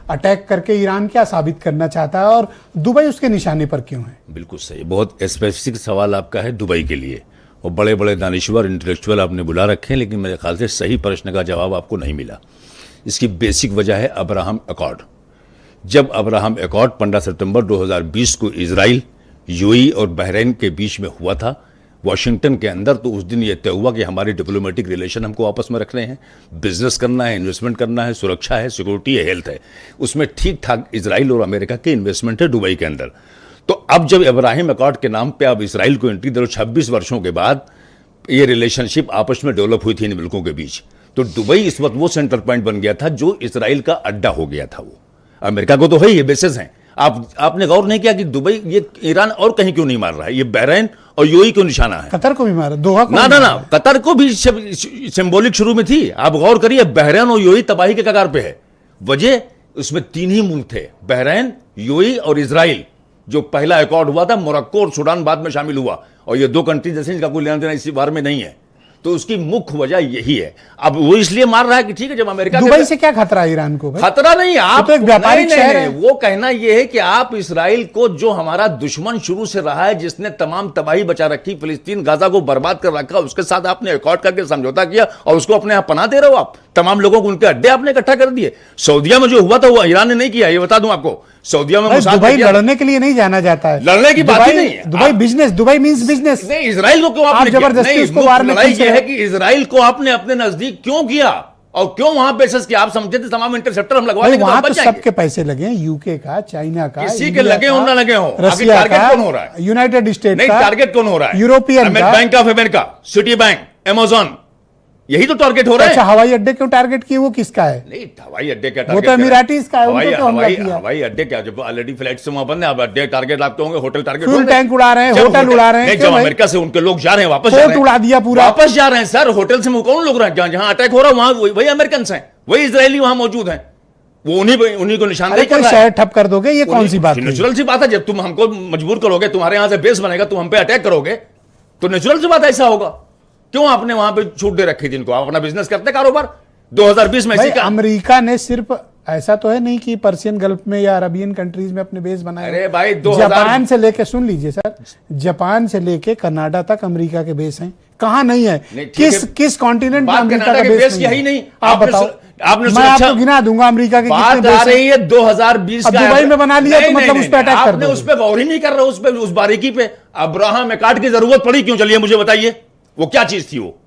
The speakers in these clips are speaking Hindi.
अटैक करके ईरान क्या साबित करना चाहता है और दुबई उसके निशाने पर क्यों है? बिल्कुल सही, बहुत स्पेसिफिक सवाल आपका है दुबई के लिए, और बड़े बड़े दानिश्वर इंटेलेक्चुअल आपने बुला रखे हैं, लेकिन मेरे ख्याल से सही प्रश्न का जवाब आपको नहीं मिला। इसकी बेसिक वजह है अब्राहम अकॉर्ड। जब अब्राहम अकॉर्ड 15 सितंबर 2020 को इजराइल, यूएई और बहरीन के बीच में हुआ था वाशिंगटन के अंदर, तो उस दिन यह तय हुआ कि हमारे डिप्लोमेटिक रिलेशन हमको आपस में रखने हैं, बिजनेस करना है, इन्वेस्टमेंट करना है, सुरक्षा है, सिक्योरिटी है, हेल्थ है। उसमें ठीक ठाक इजराइल और अमेरिका के इन्वेस्टमेंट है दुबई के अंदर। तो अब जब अब्राहम अकॉर्ड के नाम पे अब इसराइल को एंट्री दे, 26 वर्षों के बाद ये रिलेशनशिप आपस में डेवलप हुई थी इन मुल्कों के बीच, तो दुबई इस वक्त वो सेंटर पॉइंट बन गया था जो इसराइल का अड्डा हो गया था। वो अमेरिका को तो है, ये बेसिस हैं। आपने गौर नहीं किया कि दुबई ये ईरान और कहीं क्यों नहीं मार रहा है, ये बहरीन और यूएई क्यों निशाना है? कतर को भी मारा, दोहा को ना, कतर को भी सिंबॉलिक शुरू में थी। आप गौर करिए, बहरीन और यूएई तबाही के कगार पे है। वजह उसमें 3 ही मुल्क थे, बहरीन, यूएई और इजराइल। जो पहला अकॉर्ड हुआ था, मोरक्को और सूडान बाद में शामिल हुआ, और ये 2 कंट्री जैसे इनका कोई लेना देना इसी बार में नहीं है। तो उसकी मुख्य वजह यही है। अब वो इसलिए मार रहा है कि ठीक है, जब अमेरिका दुबई से क्या खतरा है ईरान को भाई? खतरा नहीं, आप तो एक व्यापारिक शहर है। वो कहना यह है कि आप इसराइल को, जो हमारा दुश्मन शुरू से रहा है, जिसने तमाम तबाही बचा रखी, फिलिस्तीन गाजा को बर्बाद कर रखा, उसके साथ आपने अकॉर्ड करके समझौता किया और उसको अपने यहां पनाह दे रहे हो। आप तमाम लोगों को, उनके अड्डे आपने इकट्ठा कर दिए। सऊदीया में जो हुआ था वो ईरान ने नहीं किया, ये बता दूं आपको। सऊदीया में दुबई लड़ने के लिए नहीं जाना जाता है, लड़ने की बात ही नहीं है। Dubai business, Dubai means business. नहीं, इजराइल को क्यों आपने जबरदस्ती उसको वार में लड़ाई यह है कि इजराइल को आपने अपने नजदीक क्यों किया और क्यों वहां बेसिस किया? आप समझते थे तमाम इंटरसेप्टर हम लगवा लेंगे, वहां तो सबके पैसे लगे हैं, यूके का, चाइना का, किसी के लगे हो ना लगे हो, रसिया का, टारगेट कौन हो रहा है? यूनाइटेड स्टेट नहीं, टारगेट कौन हो रहा है? यूरोपियन का, bank of America, city bank, Amazon, यही तो टारगेट हो रहा है। अच्छा, हवाई अड्डे क्यों टारगेट किए? वो किसका है? नहीं, हवाई अड्डे का वो तो अमीरातीज का है, उनको तो हमला किया। हवाई अड्डे क्या, जब ऑलरेडी फ्लाइट से वहां बंद है, अब अड्डे टारगेट आपके होंगे, होटल टारगेट, फ्यूल टैंक उड़ा रहे हैं, होटल उड़ा रहे हैं। जब अमेरिका से उनके लोग जा रहे हैं, वापस जा रहे हैं, उड़ा दिया पूरा, वापस जा रहे हैं सर। होटल से कौन लोग रहे हैं? जहां अटैक हो रहा है वहां वही अमेरिकन हैं, वही इजरायली वहां मौजूद हैं, वो उन्हीं को निशानदेही कर रहा है। शहर ठप कर दोगे, ये कौन सी बात है? नेचुरल सी बात है, जब तुम हमको मजबूर करोगे, तुम्हारे यहां से बेस बनेगा, तुम हम पे अटैक करोगे, तो नेचुरल सी बात ऐसा होगा। क्यों आपने वहां पे छूट दे रखी थी इनको? आप अपना बिजनेस करते कारोबार 2020 में। अमेरिका ने सिर्फ ऐसा तो है नहीं कि पर्शियन गल्फ में या अरबियन कंट्रीज में अपने बेस बनाए। अरे भाई, जापान से लेके, सुन लीजिए सर, जापान से लेके कनाडा तक अमेरिका के बेस हैं। कहाँ नहीं है? किस कॉन्टिनेंट में अमेरिका का बेस यही नहीं? आप बताओ। आपने मैं आपको गिना दूंगा अमेरिका के बात आ रही है 2020 का। दुबई में बना लिया तो मतलब उस पर अटैक कर दो। उस पर गौर ही नहीं कर रहे, उस पर, उस बारीकी पे। अब्राहम अकॉर्ड की जरूरत पड़ी क्यों? चलिए मुझे बताइए, वो क्या चीज थी? वो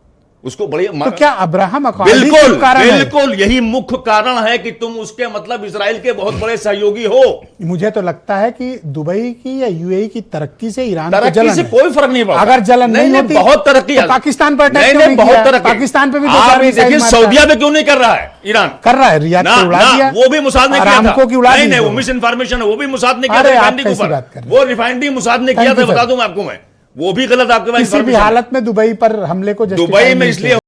उसको बड़ी, तो क्या अब्राहम अकॉर्ड? बिल्कुल यही मुख्य कारण है कि तुम उसके मतलब इसराइल के बहुत बड़े सहयोगी हो। मुझे तो लगता है कि दुबई की या यूएई की तरक्की से ईरान को जलन से कोई फर्क नहीं पड़ता। अगर जलन नहीं होती, बहुत तरक्की, तो पाकिस्तान पर अटैक नहीं, बहुत तरक्की। पाकिस्तान पे भी देखिए, सऊदीया पे क्यों नहीं कर रहा है ईरान? कर रहा है, रियाद को उड़ा दिया। वो भी मुसाद ने किया था। नहीं, वो मिस इन्फॉर्मेशन है, वो भी मुसाद ने किया था। वो रिफाइनरी मुसाद ने किया था, बता दूं आपको मैं। वो भी गलत आपके पास। किसी भी हालत में दुबई पर हमले को दुबई में इसलिए